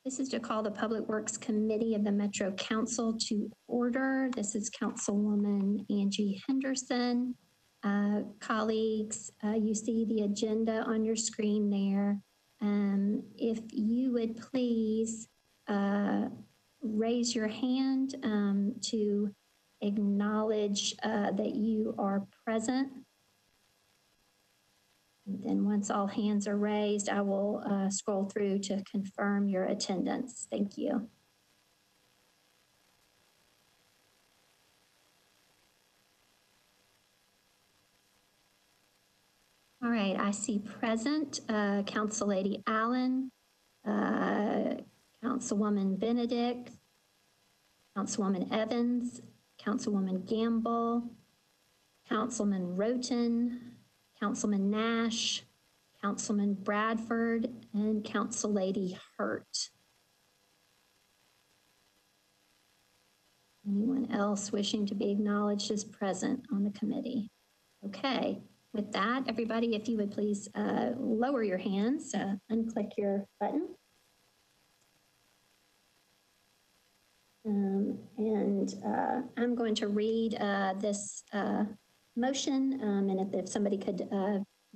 This is to call the Public Works Committee of the Metro Council to order. This is Councilwoman Angie Henderson. Colleagues, you see the agenda on your screen there. If you would please raise your hand to acknowledge that you are present. And then once all hands are raised, I will scroll through to confirm your attendance. Thank you. All right, I see present Council Lady Allen, Councilwoman Benedict, Councilwoman Evans, Councilwoman Gamble, Councilman Roten, Councilman Nash, Councilman Bradford, and Council Lady Hurt. Anyone else wishing to be acknowledged as present on the committee? Okay, with that, everybody, if you would please lower your hands, unclick your button. I'm going to read this motion, and if somebody could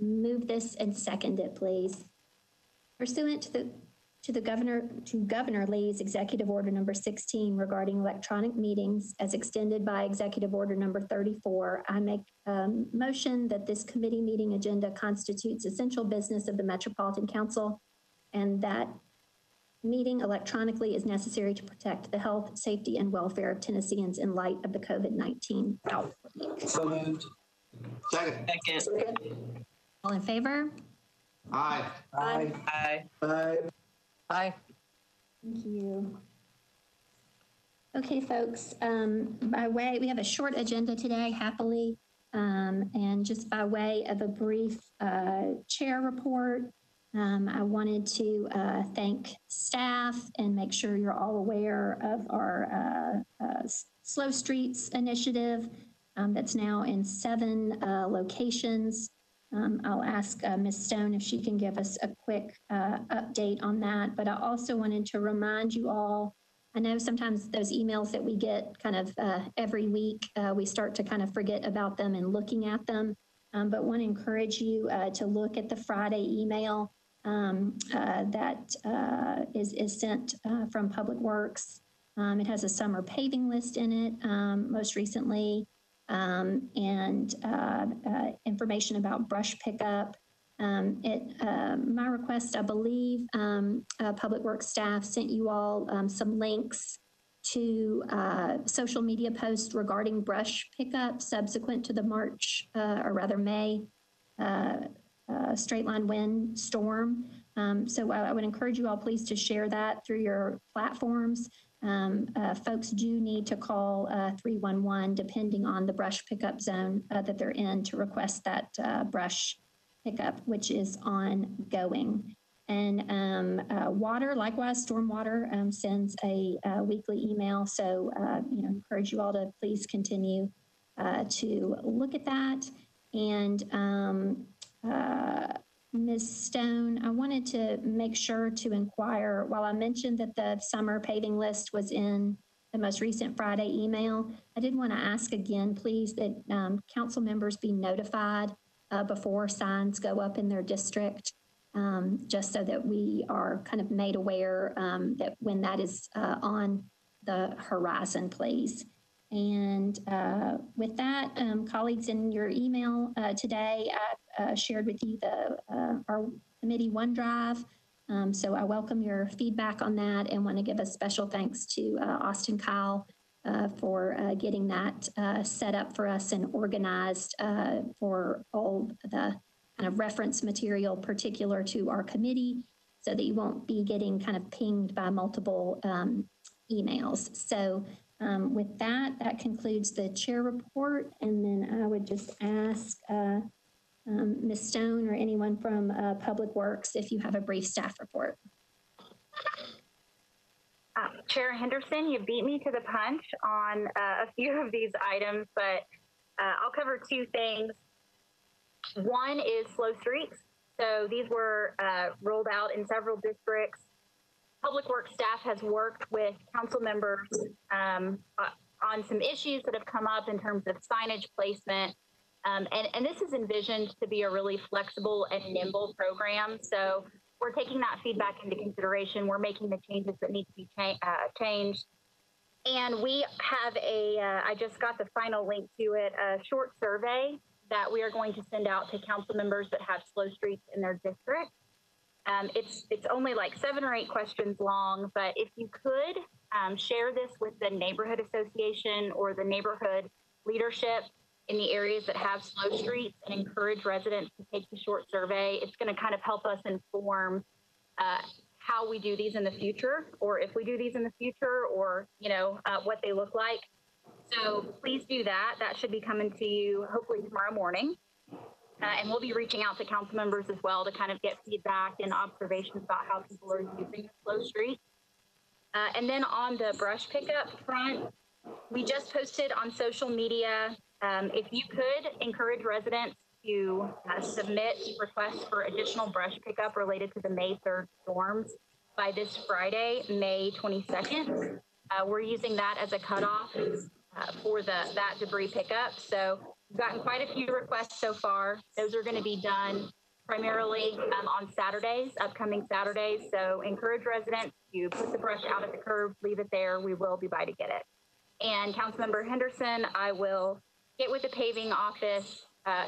move this and second it, please. Pursuant to Governor Lee's Executive Order number 16 regarding electronic meetings as extended by Executive Order number 34, I make a motion that this committee meeting agenda constitutes essential business of the Metropolitan Council, and that meeting electronically is necessary to protect the health, safety, and welfare of Tennesseans in light of the COVID-19 outbreak. So moved. Second. All in favor? Aye. Aye. Aye. Aye. Aye. Thank you. Okay, folks, we have a short agenda today, happily, and just by way of a brief chair report, I wanted to thank staff and make sure you're all aware of our Slow Streets initiative that's now in 7 locations. I'll ask Ms. Stone if she can give us a quick update on that, but I also wanted to remind you all, I know sometimes those emails that we get kind of every week, we start to kind of forget about them and looking at them, but want to encourage you to look at the Friday email that is sent from Public Works. It has a summer paving list in it, most recently, and information about brush pickup. My request, I believe, Public Works staff sent you all some links to social media posts regarding brush pickup subsequent to the March, or rather May, straight line wind storm. So I would encourage you all please to share that through your platforms. Folks do need to call 311 depending on the brush pickup zone that they're in to request that brush pickup, which is ongoing. And water, likewise, stormwater sends a weekly email. So, encourage you all to please continue to look at that. And Ms. Stone, I wanted to make sure to inquire, while I mentioned that the summer paving list was in the most recent Friday email, I did want to ask again, please, that council members be notified before signs go up in their district, just so that we are kind of made aware that when that is on the horizon, please. And with that, colleagues, in your email today, I shared with you our committee OneDrive. So I welcome your feedback on that and want to give a special thanks to Austin Kyle for getting that set up for us and organized for all the kind of reference material particular to our committee, so that you won't be getting kind of pinged by multiple emails. So with that, that concludes the chair report. And then I would just ask Ms. Stone or anyone from Public Works if you have a brief staff report. Chair Henderson, you beat me to the punch on a few of these items, but I'll cover 2 things. One is slow streets. So these were rolled out in several districts Public Works staff has worked with council members on some issues that have come up in terms of signage placement. And this is envisioned to be a really flexible and nimble program. So we're taking that feedback into consideration. We're making the changes that need to be changed. And we have I just got the final link to it, a short survey that we are going to send out to council members that have slow streets in their district. It's only like 7 or 8 questions long, but if you could share this with the neighborhood association or the neighborhood leadership in the areas that have slow streets and encourage residents to take the short survey, it's going to kind of help us inform how we do these in the future, or if we do these in the future, or what they look like. So please do that. That should be coming to you hopefully tomorrow morning. And we'll be reaching out to council members as well to kind of get feedback and observations about how people are using the slow street. And then on the brush pickup front, we just posted on social media. If you could encourage residents to submit requests for additional brush pickup related to the May 3rd storms by this Friday, May 22nd. We're using that as a cutoff for that debris pickup. So we've gotten quite a few requests so far. Those are going to be done primarily on Saturdays, upcoming Saturdays. So encourage residents to put the brush out at the curb, leave it there. We will be by to get it. And Councilmember Henderson, I will get with the paving office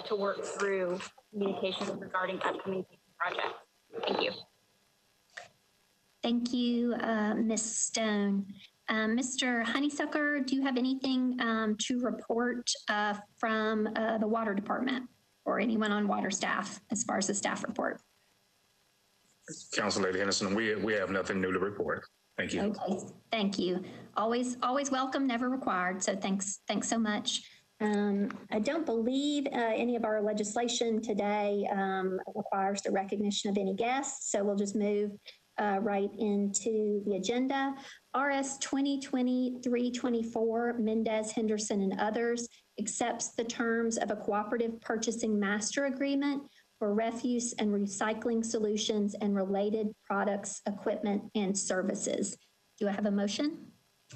to work through communications regarding upcoming projects. Thank you. Thank you, Ms. Stone. Mr. Honeysucker, do you have anything to report from the water department or anyone on water staff as far as the staff report? Council Lady Henderson, we have nothing new to report. Thank you. Okay, thank you. Always welcome, never required. So thanks so much. I don't believe any of our legislation today requires the recognition of any guests. So we'll just move right into the agenda. RS 2020-324, Mendez, Henderson, and others accepts the terms of a cooperative purchasing master agreement for refuse and recycling solutions and related products, equipment, and services. Do I have a motion?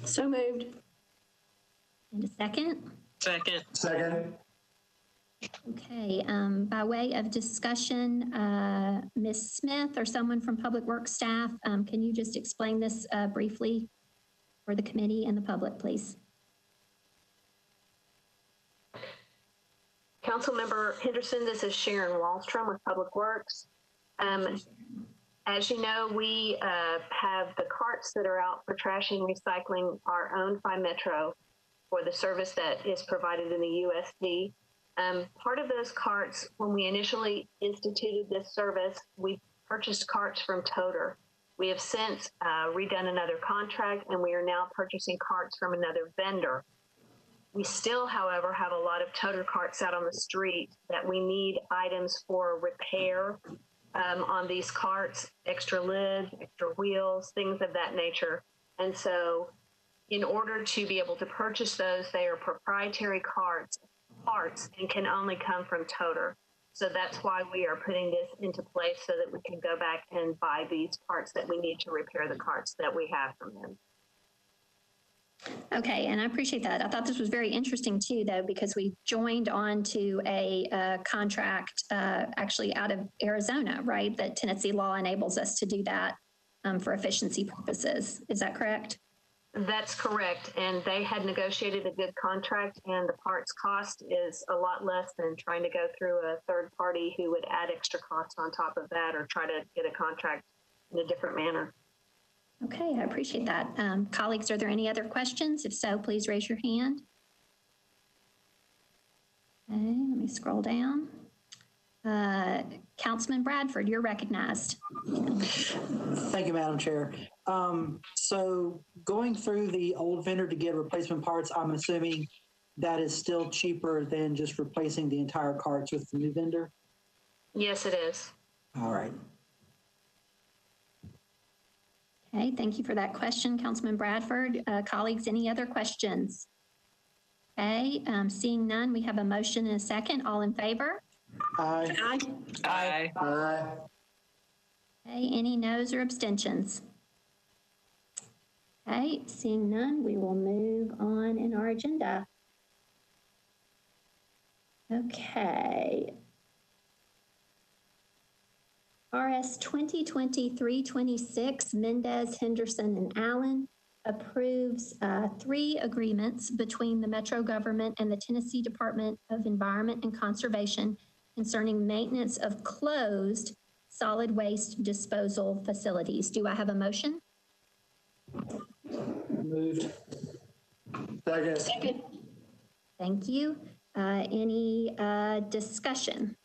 So moved. And a second? Second. Okay, by way of discussion, Ms. Smith or someone from Public Works staff, can you just explain this briefly for the committee and the public, please? Councilmember Henderson, this is Sharon Wallstrom with Public Works. As you know, we have the carts that are out for trash and recycling are owned by Metro for the service that is provided in the USD. Part of those carts, when we initially instituted this service, we purchased carts from Toter. We have since redone another contract, and we are now purchasing carts from another vendor. We still, however, have a lot of Toter carts out on the street that we need items for repair on these carts, extra lids, extra wheels, things of that nature. And so in order to be able to purchase those, they are proprietary parts and can only come from Toter. So that's why we are putting this into place so that we can go back and buy these parts that we need to repair the carts that we have from them. Okay, and I appreciate that. I thought this was very interesting too, though, because we joined on to a contract actually out of Arizona, right? That Tennessee law enables us to do that for efficiency purposes. Is that correct? That's correct. And they had negotiated a good contract, and the parts cost is a lot less than trying to go through a third party who would add extra costs on top of that or try to get a contract in a different manner. Okay, I appreciate that. Colleagues, are there any other questions? If so, please raise your hand. Okay, let me scroll down. Councilman Bradford, you're recognized. Thank you, Madam Chair. So going through the old vendor to get replacement parts, I'm assuming that is still cheaper than just replacing the entire carts with the new vendor? Yes, it is. All right. Okay, thank you for that question, Councilman Bradford. Colleagues, any other questions? Okay, seeing none, we have a motion and a second. All in favor? Aye. Aye. Aye. Okay, any noes or abstentions? Okay, seeing none, we will move on in our agenda. Okay. RS 2020-326, Mendez, Henderson, and Allen approves 3 agreements between the Metro government and the Tennessee Department of Environment and Conservation concerning maintenance of closed solid waste disposal facilities. Do I have a motion? Moved. Second. Thank you. Any discussion?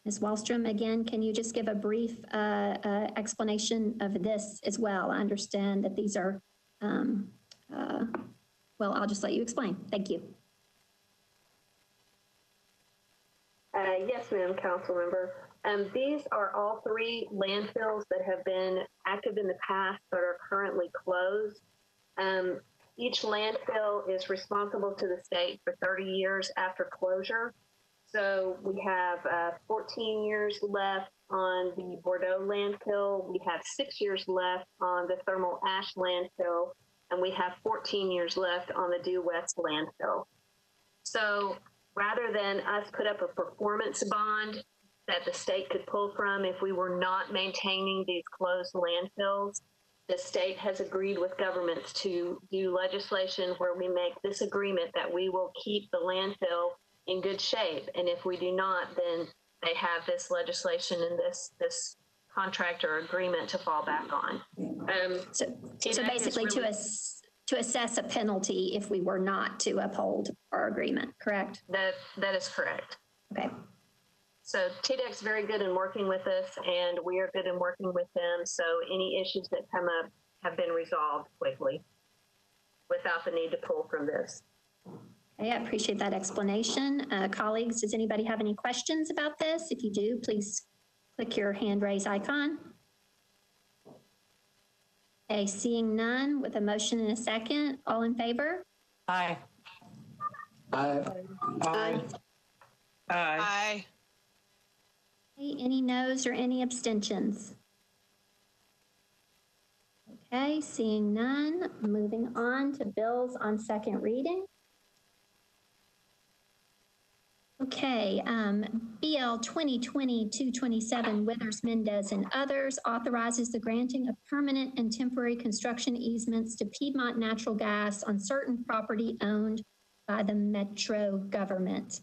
Ms. Wallstrom, again, can you just give a brief explanation of this as well? I understand that these are, well, I'll just let you explain. Thank you. Yes, ma'am, council member. These are all 3 landfills that have been active in the past but are currently closed. Each landfill is responsible to the state for 30 years after closure. So we have 14 years left on the Bordeaux landfill. We have 6 years left on the thermal ash landfill, and we have 14 years left on the Due West landfill. So rather than us put up a performance bond that the state could pull from if we were not maintaining these closed landfills, the state has agreed with governments to do legislation where we make this agreement that we will keep the landfill in good shape. And if we do not, then they have this legislation and this contract or agreement to fall back on. So basically really, to assess a penalty if we were not to uphold our agreement, correct? That is correct. Okay. So TDEC's is very good in working with us, and we are good in working with them. So any issues that come up have been resolved quickly without the need to pull from this. Okay, I appreciate that explanation. Colleagues, does anybody have any questions about this? If you do, please click your hand raise icon. Okay, seeing none, with a motion and a second, all in favor? Aye. Aye. Aye. Aye. Okay, any noes or any abstentions? Okay, seeing none, moving on to bills on second reading. Okay, BL 2020-227, Withers, Mendez, and others authorizes the granting of permanent and temporary construction easements to Piedmont Natural Gas on certain property owned by the Metro government.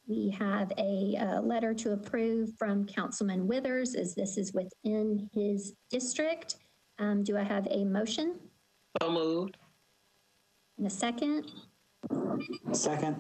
We have a letter to approve from Councilman Withers, as this is within his district. Do I have a motion? So moved. And a second? Second.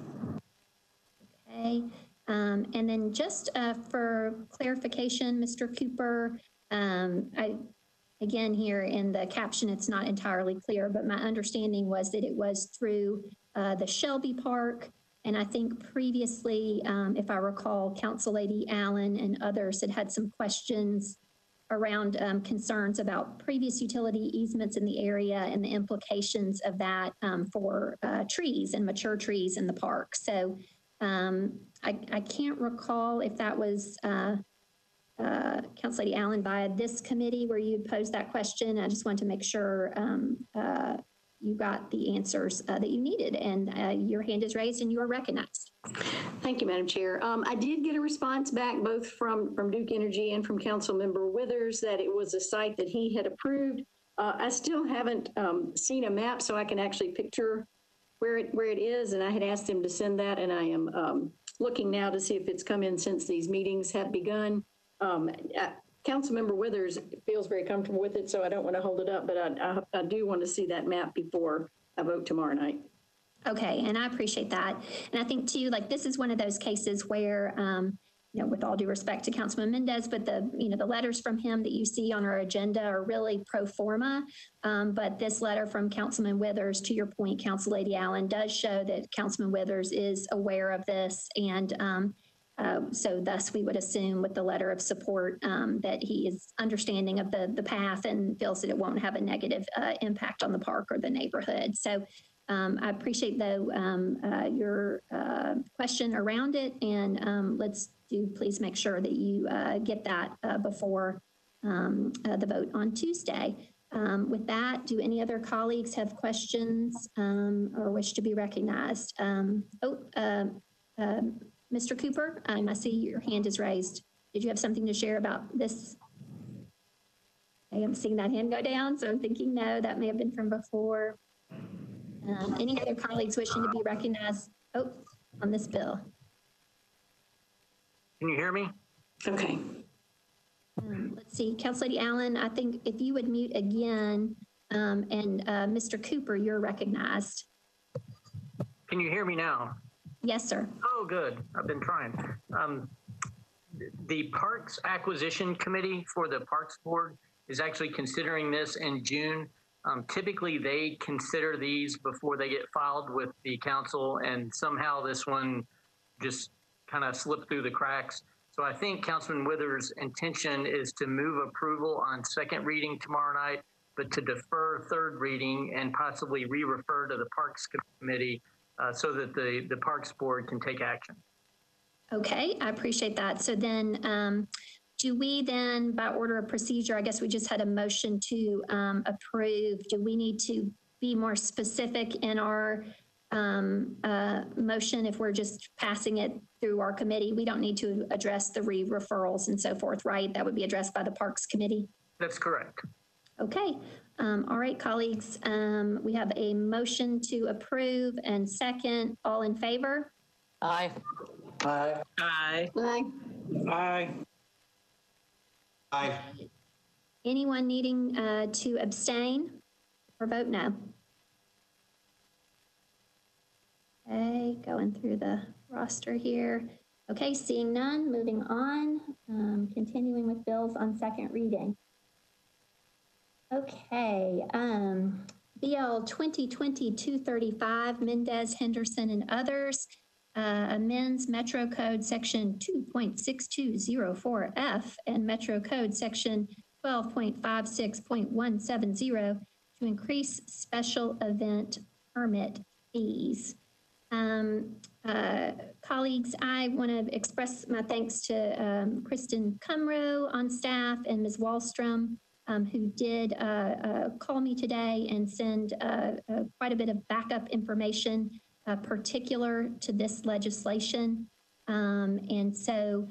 Okay, and then just for clarification, Mr. Cooper, again here in the caption, it's not entirely clear, but my understanding was that it was through the Shelby Park. And I think previously, if I recall, Council Lady Allen and others had some questions around concerns about previous utility easements in the area and the implications of that for trees and mature trees in the park. So I can't recall if that was Council Lady Allen via this committee where you posed that question. I just wanted to make sure you got the answers that you needed, and your hand is raised and you are recognized. Thank you, Madam Chair. I did get a response back both from Duke Energy and from Councilmember Withers that it was a site that he had approved. I still haven't seen a map so I can actually picture where it is, and I had asked him to send that, and I am looking now to see if it's come in since these meetings have begun. Councilmember Withers feels very comfortable with it, so I don't want to hold it up, but I do want to see that map before I vote tomorrow night. Okay, and I appreciate that. And I think too, like this is one of those cases where, you know, with all due respect to Councilman Mendez, but the letters from him that you see on our agenda are really pro forma. But this letter from Councilman Withers, to your point, Council Lady Allen, does show that Councilman Withers is aware of this, and so thus we would assume with the letter of support that he is understanding of the path and feels that it won't have a negative impact on the park or the neighborhood. So I appreciate though your question around it, and please make sure that you get that before the vote on Tuesday. With that, do any other colleagues have questions or wish to be recognized? Mr. Cooper, I see your hand is raised. Did you have something to share about this? I am seeing that hand go down, so I'm thinking no, that may have been from before. Any other colleagues wishing to be recognized on this bill? Can you hear me? Okay. Let's see, Council Lady Allen, I think if you would mute again, and Mr. Cooper, you're recognized. Can you hear me now? Yes, sir. Oh, good. I've been trying. The Parks Acquisition Committee for the Parks Board is actually considering this in June. Typically, they consider these before they get filed with the council, and somehow this one just kind of slipped through the cracks. So I think Councilman Withers' intention is to move approval on second reading tomorrow night, but to defer third reading and possibly re-refer to the Parks Committee so that the Parks Board can take action. Okay, I appreciate that. So then, do we then, by order of procedure, I guess we just had a motion to approve. Do we need to be more specific in our motion if we're just passing it through our committee? We don't need to address the re-referrals and so forth, right? That would be addressed by the Parks Committee? That's correct. Okay. All right, colleagues. We have a motion to approve and second. All in favor? Aye. Aye. Aye. Aye. Aye. Aye. Anyone needing to abstain or vote no? Okay, going through the roster here. Okay, seeing none, moving on, continuing with bills on second reading. Okay, BL 2020-235, Mendez, Henderson, and others, amends Metro Code Section 2.6204F and Metro Code Section 12.56.170 to increase special event permit fees. Colleagues, I want to express my thanks to Kristen Cumrow on staff and Ms. Wallstrom, who did call me today and send quite a bit of backup information particular to this legislation. And so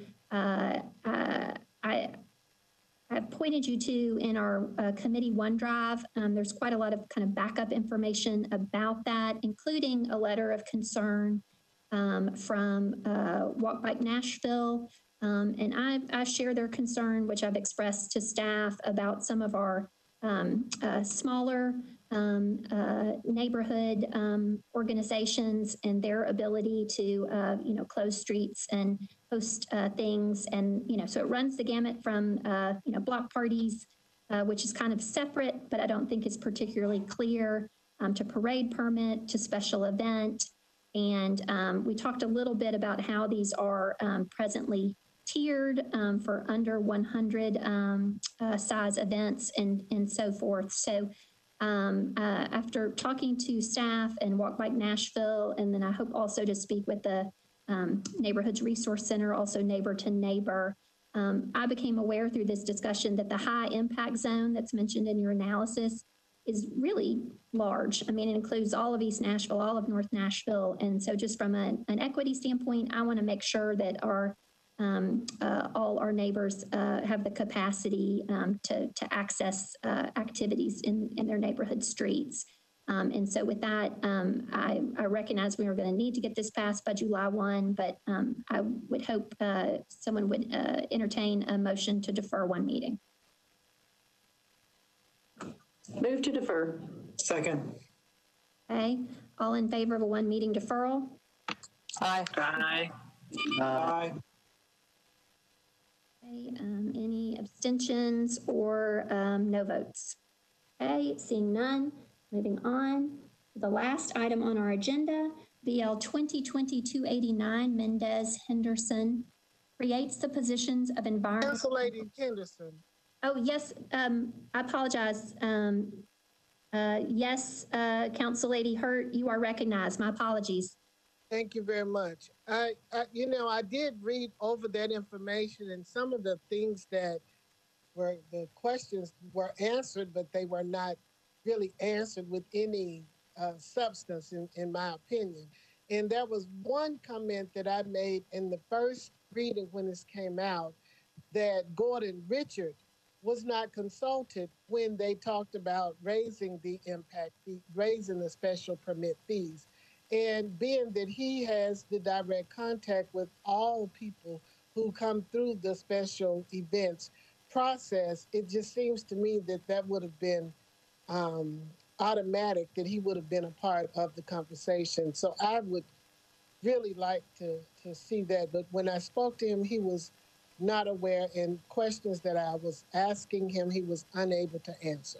I've pointed you to in our committee OneDrive. There's quite a lot of kind of backup information about that, including a letter of concern from Walk Bike Nashville. And I share their concern, which I've expressed to staff about some of our smaller neighborhood organizations and their ability to, close streets and host things. And, so it runs the gamut from, block parties, which is kind of separate, but I don't think is particularly clear, to parade permit, to special event. And we talked a little bit about how these are presently tiered for under 100 size events and so forth. So after talking to staff and Walk Bike Nashville, and then I hope also to speak with the Neighborhoods Resource Center, also Neighbor to Neighbor, I became aware through this discussion that the high impact zone that's mentioned in your analysis is really large. I mean, it includes all of East Nashville, all of North Nashville. And so just from an equity standpoint, I want to make sure that our all our neighbors have the capacity to access activities in their neighborhood streets. And so with that, I recognize we are going to need to get this passed by July 1, but I would hope someone would entertain a motion to defer one meeting. Move to defer. Second. Okay, all in favor of a one meeting deferral? Aye. Aye. Aye. Okay, any abstentions or no votes? Okay, seeing none, moving on. The last item on our agenda, BL 2020-289, Mendez Henderson, creates the positions of environmental. Council Lady Henderson. Oh, yes, I apologize. Yes, Council Lady Hurt, you are recognized. My apologies. Thank you very much. I did read over that information, and some of the things that the questions were answered, but they were not really answered with any substance, in my opinion. And there was one comment that I made in the first reading when this came out, that Gordon Richard was not consulted when they talked about raising the impact fee, raising the special permit fees. And being that he has the direct contact with all people who come through the special events process, it just seems to me that that would have been automatic, that he would have been a part of the conversation. So I would really like to see that. But when I spoke to him, he was not aware, and questions that I was asking him, he was unable to answer.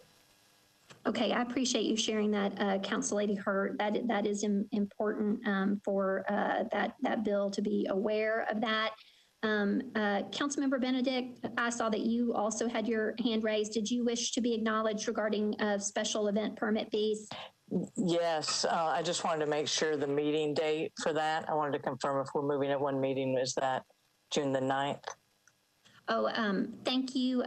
Okay, I appreciate you sharing that, Council Lady Hurt. That is important for that bill to be aware of that. Councilmember Benedict, I saw that you also had your hand raised. Did you wish to be acknowledged regarding special event permit fees? Yes, I just wanted to make sure the meeting date for that. I wanted to confirm if we're moving at one meeting, is that June the 9th? Oh, thank you.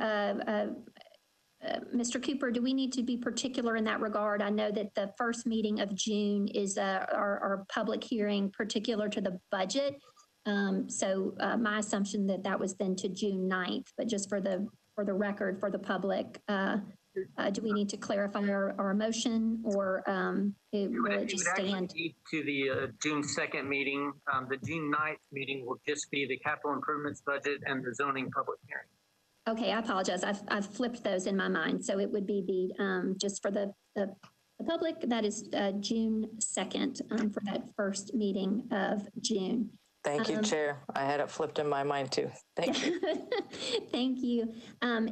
Mr. Cooper, do we need to be particular in that regard? I know that the first meeting of June is our public hearing particular to the budget. So my assumption that was then to June 9th, but just for the record, for the public, do we need to clarify our motion, or will it just stand? To the June 2nd meeting. The June 9th meeting will just be the capital improvements budget and the zoning public hearing. Okay, I apologize. I've flipped those in my mind. So it would be the just for the public, that is June 2nd for that first meeting of June. Thank you, Chair. I had it flipped in my mind too. Thank you. Thank you.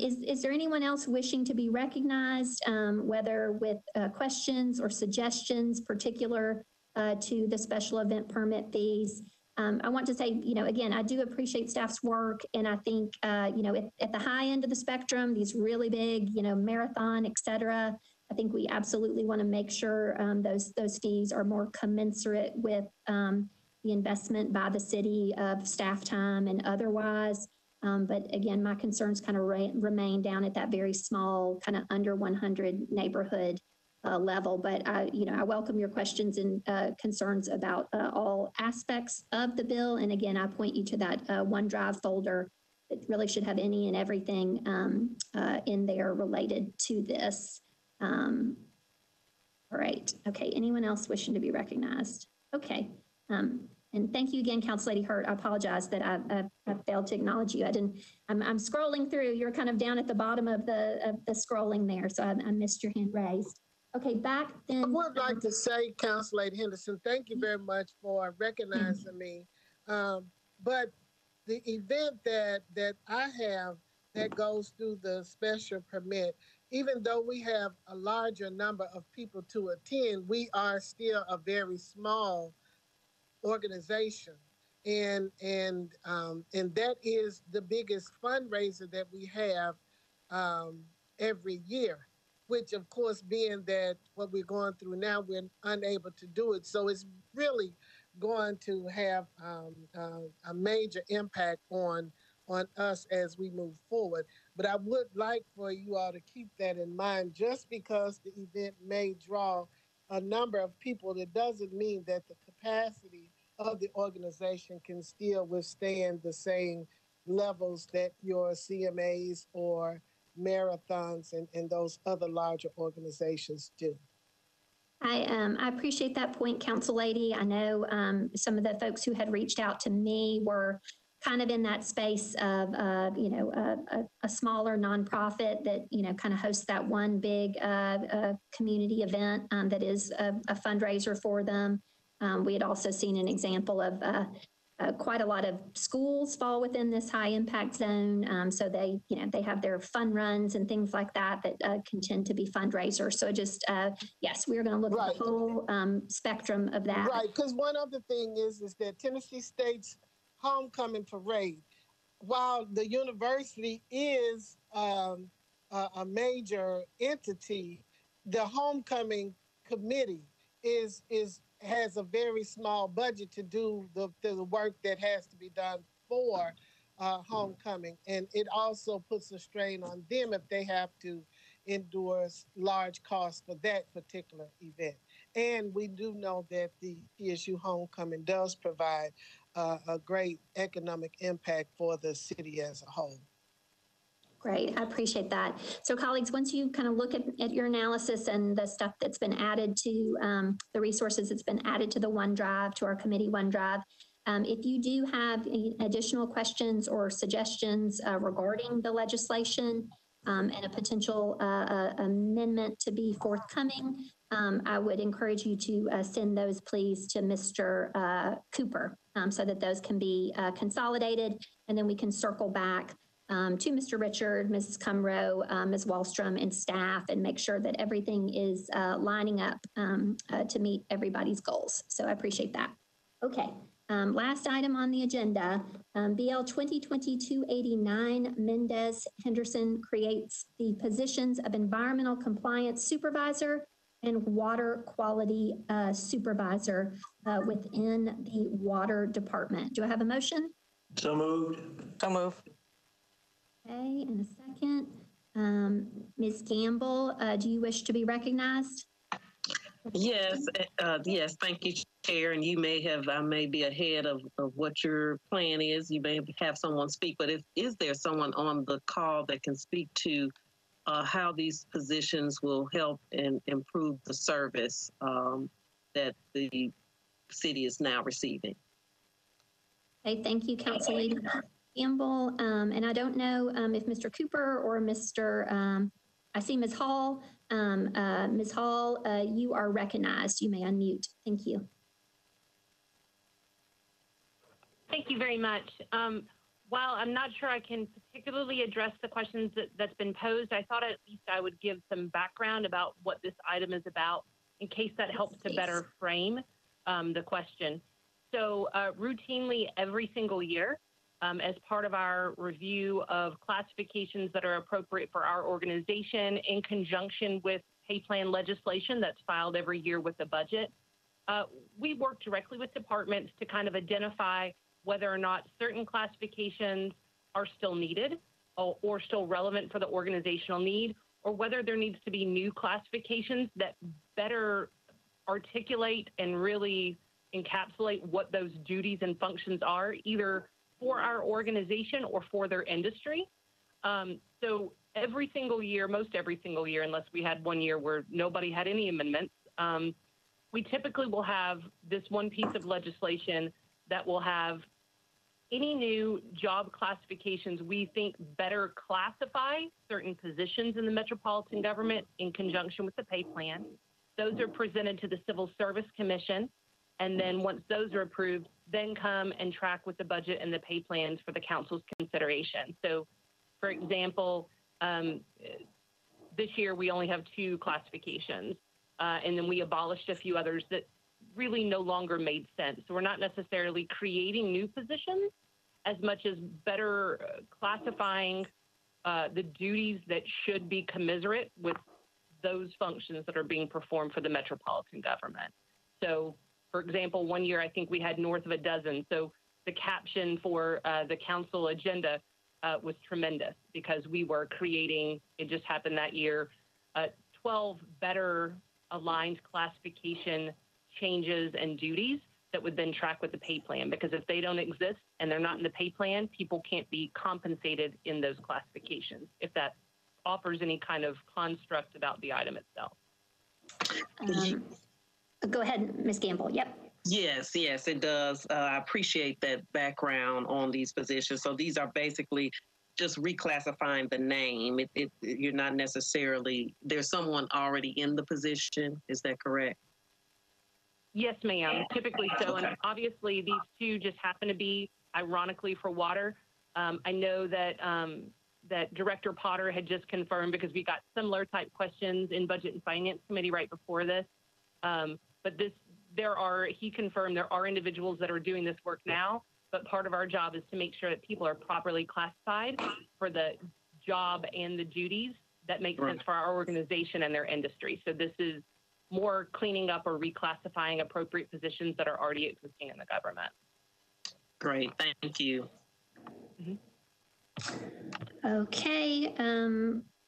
Is there anyone else wishing to be recognized, whether with questions or suggestions particular to the special event permit fees? I want to say, again, I do appreciate staff's work, and I think, at the high end of the spectrum, these really big, marathon, et cetera, I think we absolutely want to make sure those fees are more commensurate with the investment by the city of staff time and otherwise. But again, my concerns kind of remain down at that very small, kind of under 100 neighborhood level. But I welcome your questions and concerns about all aspects of the bill. And again, I point you to that OneDrive folder that really should have any and everything in there related to this. All right. Okay. Anyone else wishing to be recognized? Okay. And thank you again, Council Lady Hurt. I apologize that I failed to acknowledge you. I'm scrolling through. You're kind of down at the bottom of the scrolling there, so I missed your hand raised. Okay, back then. I would like to say, Council Lady Henderson, thank you very much for recognizing me. But the event that I have that goes through the special permit, even though we have a larger number of people to attend, we are still a very small organization, and that is the biggest fundraiser that we have every year, which of course, being that what we're going through now, we're unable to do it. So it's really going to have a major impact on us as we move forward. But I would like for you all to keep that in mind. Just because the event may draw a number of people, that doesn't mean that the capacity of the organization can still withstand the same levels that your CMAs or marathons and those other larger organizations do. I appreciate that point, Council Lady. I know some of the folks who had reached out to me were kind of in that space of, a smaller nonprofit that, kind of hosts that one big community event that is a fundraiser for them. We had also seen an example of quite a lot of schools fall within this high impact zone. So they have their fun runs and things like that can tend to be fundraisers. So just, yes, we're going to look at the whole spectrum of that. Right, because one other thing is that Tennessee State's homecoming parade, while the university is a major entity, the homecoming committee has a very small budget to do the work that has to be done for homecoming. And it also puts a strain on them if they have to endure large costs for that particular event. And we do know that the TSU homecoming does provide a great economic impact for the city as a whole. Great, I appreciate that. So colleagues, once you kind of look at your analysis and the stuff that's been added to the resources that's been added to the OneDrive, to our committee OneDrive, if you do have any additional questions or suggestions regarding the legislation and a potential amendment to be forthcoming, I would encourage you to send those please to Mr. Cooper so that those can be consolidated, and then we can circle back to Mr. Richard, Mrs. Cumrow, Ms. Wallstrom, and staff, and make sure that everything is lining up to meet everybody's goals. So I appreciate that. Okay, last item on the agenda, BL 2022-89, Mendez Henderson creates the positions of Environmental Compliance Supervisor and Water Quality Supervisor within the Water Department. Do I have a motion? So moved. So move. Okay, in a second. Ms. Gamble, do you wish to be recognized? Yes, yes, thank you, Chair. And you may have, I may be ahead of what your plan is. You may have someone speak, but is there someone on the call that can speak to how these positions will help and improve the service that the city is now receiving? Okay, thank you, Council Lady Gamble. And I don't know if Mr. Cooper or Mr. I see Ms. Hall. Ms. Hall, you are recognized. You may unmute. Thank you. Thank you very much. While I'm not sure I can particularly address the questions that's been posed, I thought at least I would give some background about what this item is about in case that helps to better frame the question. So routinely every single year, as part of our review of classifications that are appropriate for our organization in conjunction with pay plan legislation that's filed every year with the budget, we work directly with departments to kind of identify whether or not certain classifications are still needed or still relevant for the organizational need, or whether there needs to be new classifications that better articulate and really encapsulate what those duties and functions are, either for our organization or for their industry. So every single year, most every single year, unless we had one year where nobody had any amendments, we typically will have this one piece of legislation that will have any new job classifications we think better classify certain positions in the metropolitan government in conjunction with the pay plan. Those are presented to the Civil Service Commission. And then once those are approved, then come and track with the budget and the pay plans for the council's consideration. So, for example, this year we only have 2 classifications, and then we abolished a few others that really no longer made sense. So we're not necessarily creating new positions as much as better classifying the duties that should be commensurate with those functions that are being performed for the metropolitan government. So, for example, one year I think we had north of a dozen. So the caption for the council agenda was tremendous because we were creating, it just happened that year, 12 better aligned classification changes and duties that would then track with the pay plan, because if they don't exist and they're not in the pay plan, people can't be compensated in those classifications, if that offers any kind of construct about the item itself. Go ahead, Ms. Gamble. Yep. Yes, yes, it does. I appreciate that background on these positions. So these are basically just reclassifying the name. You're not necessarily, there's someone already in the position. Is that correct? Yes, ma'am. Typically so. And obviously these 2 just happen to be, ironically, for water. I know that that Director Potter had just confirmed, because we got similar type questions in Budget and Finance Committee right before this. But he confirmed there are individuals that are doing this work now, but part of our job is to make sure that people are properly classified for the job and the duties that make sense for our organization and their industry. So this is more cleaning up or reclassifying appropriate positions that are already existing in the government. Great, thank you. Okay,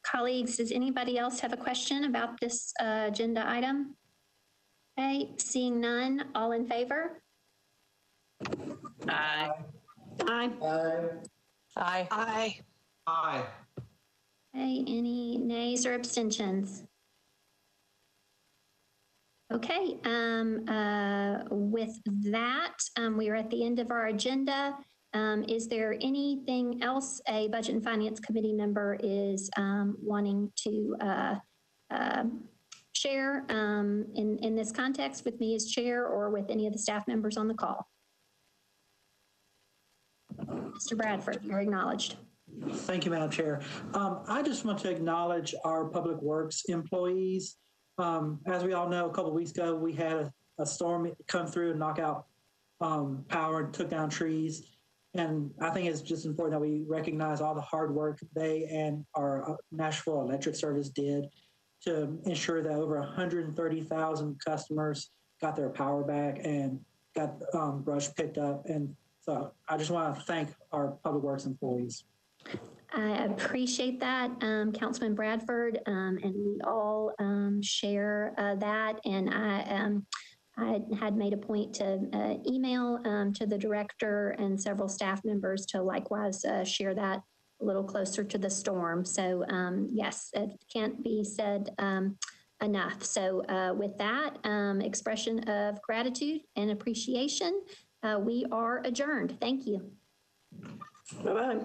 colleagues, does anybody else have a question about this agenda item? Okay, seeing none, all in favor? Aye. Aye. Aye. Aye. Aye. Okay, any nays or abstentions? Okay, with that, we are at the end of our agenda. Is there anything else a Budget and Finance Committee member is wanting to share in this context with me as chair or with any of the staff members on the call? Mr. Bradford, you're acknowledged. Thank you, Madam Chair. I just want to acknowledge our Public Works employees. As we all know, a couple of weeks ago, we had a storm come through and knock out power and took down trees. And I think it's just important that we recognize all the hard work they and our Nashville Electric Service did to ensure that over 130,000 customers got their power back and got brush picked up. And so I just want to thank our Public Works employees. I appreciate that, Councilman Bradford, and we all share that. And I had made a point to email to the director and several staff members to likewise share that a little closer to the storm. So yes, it can't be said enough. So with that expression of gratitude and appreciation, we are adjourned. Thank you. Bye-bye.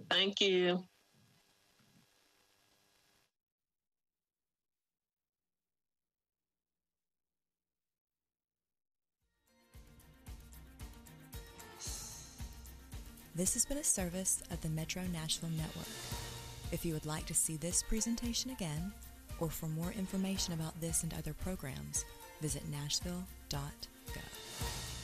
Thank you. This has been a service of the Metro Nashville Network. If you would like to see this presentation again, or for more information about this and other programs, visit nashville.gov.